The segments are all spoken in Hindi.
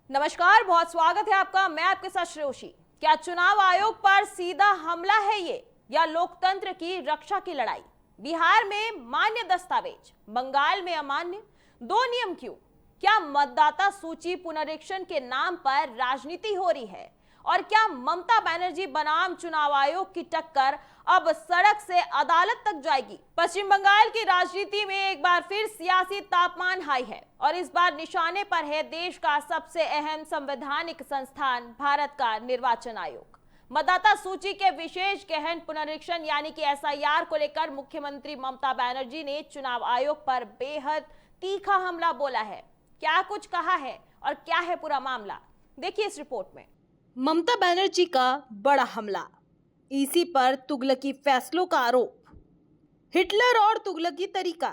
नमस्कार, बहुत स्वागत है आपका। मैं आपके साथ श्रेयोशी। क्या चुनाव आयोग पर सीधा हमला है ये या लोकतंत्र की रक्षा की लड़ाई? बिहार में मान्य दस्तावेज, बंगाल में अमान्य, दो नियम क्यों? क्या मतदाता सूची पुनरीक्षण के नाम पर राजनीति हो रही है? और क्या ममता बनर्जी बनाम चुनाव आयोग की टक्कर अब सड़क से अदालत तक जाएगी? पश्चिम बंगाल की राजनीति में एक बार फिर सियासी तापमान हाई है और इस बार निशाने पर है देश का सबसे अहम संवैधानिक संस्थान भारत का निर्वाचन आयोग। मतदाता सूची के विशेष गहन पुनरीक्षण यानी कि एसआईआर को लेकर मुख्यमंत्री ममता बनर्जी ने चुनाव आयोग पर बेहद तीखा हमला बोला है। क्या कुछ कहा है और क्या है पूरा मामला, देखिए इस रिपोर्ट में। ममता बनर्जी का बड़ा हमला, ईसी पर तुगलकी फैसलों का आरोप, हिटलर और तुगलकी तरीका।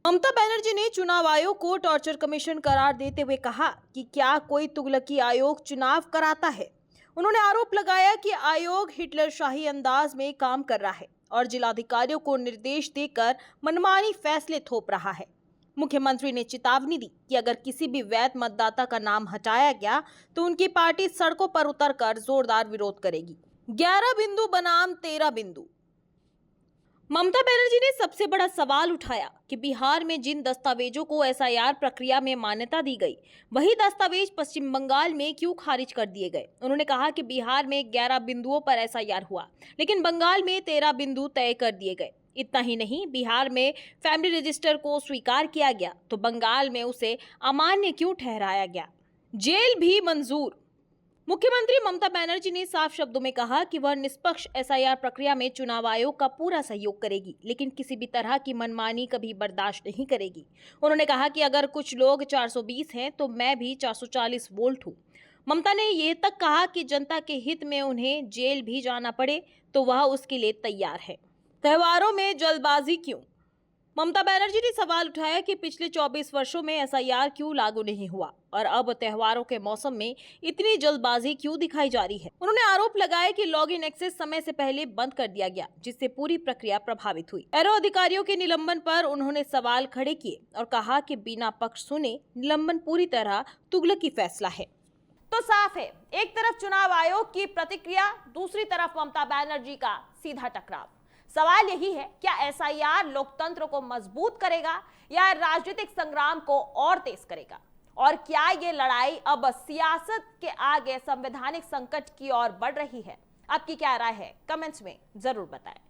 ममता बनर्जी ने चुनाव आयोग को टॉर्चर कमीशन करार देते हुए कहा कि क्या कोई तुगलकी आयोग चुनाव कराता है। उन्होंने आरोप लगाया कि आयोग हिटलर शाही अंदाज में काम कर रहा है और जिलाधिकारियों को निर्देश देकर मनमानी फैसले थोप रहा है। मुख्यमंत्री ने चेतावनी दी कि अगर किसी भी वैध मतदाता का नाम हटाया गया तो उनकी पार्टी सड़कों पर उतरकर जोरदार विरोध करेगी। 11 बिंदु बनाम 13 बिंदु। ममता बनर्जी ने सबसे बड़ा सवाल उठाया कि बिहार में जिन दस्तावेजों को एसआईआर प्रक्रिया में मान्यता दी गई, वही दस्तावेज पश्चिम बंगाल में क्यों खारिज कर दिए गए। उन्होंने कहा कि बिहार में 11 बिंदुओं पर एसआईआर हुआ, लेकिन बंगाल में 13 बिंदु तय कर दिए गए। इतना ही नहीं, बिहार में फैमिली रजिस्टर को स्वीकार किया गया तो बंगाल में उसे अमान्य क्यों ठहराया गया। जेल भी मंजूर। मुख्यमंत्री ममता बनर्जी ने साफ शब्दों में कहा कि वह निष्पक्ष एसआईआर प्रक्रिया में चुनाव आयोग का पूरा सहयोग करेगी, लेकिन किसी भी तरह की मनमानी कभी बर्दाश्त नहीं करेगी। उन्होंने कहा कि अगर कुछ लोग 420 हैं तो मैं भी 440 वोल्ट हूँ। ममता ने ये तक कहा कि जनता के हित में उन्हें जेल भी जाना पड़े तो वह उसके लिए तैयार है। त्योहारों में जल्दबाजी क्यों? ममता बनर्जी ने सवाल उठाया कि पिछले 24 वर्षों में एसआईआर क्यों लागू नहीं हुआ और अब त्योहारों के मौसम में इतनी जल्दबाजी क्यों दिखाई जा रही है। उन्होंने आरोप लगाया कि लॉगिन एक्सेस समय से पहले बंद कर दिया गया, जिससे पूरी प्रक्रिया प्रभावित हुई। एरो अधिकारियों के निलंबन पर उन्होंने सवाल खड़े किए और कहा कि बिना पक्ष सुने निलंबन पूरी तरह तुगलकी फैसला है। तो साफ है, एक तरफ चुनाव आयोग की प्रतिक्रिया, दूसरी तरफ ममता बनर्जी का सीधा टकराव। सवाल यही है, क्या एसआईआर लोकतंत्र को मजबूत करेगा या राजनीतिक संग्राम को और तेज करेगा? और क्या ये लड़ाई अब सियासत के आगे संवैधानिक संकट की ओर बढ़ रही है? आपकी क्या राय है? कमेंट्स में जरूर बताएं।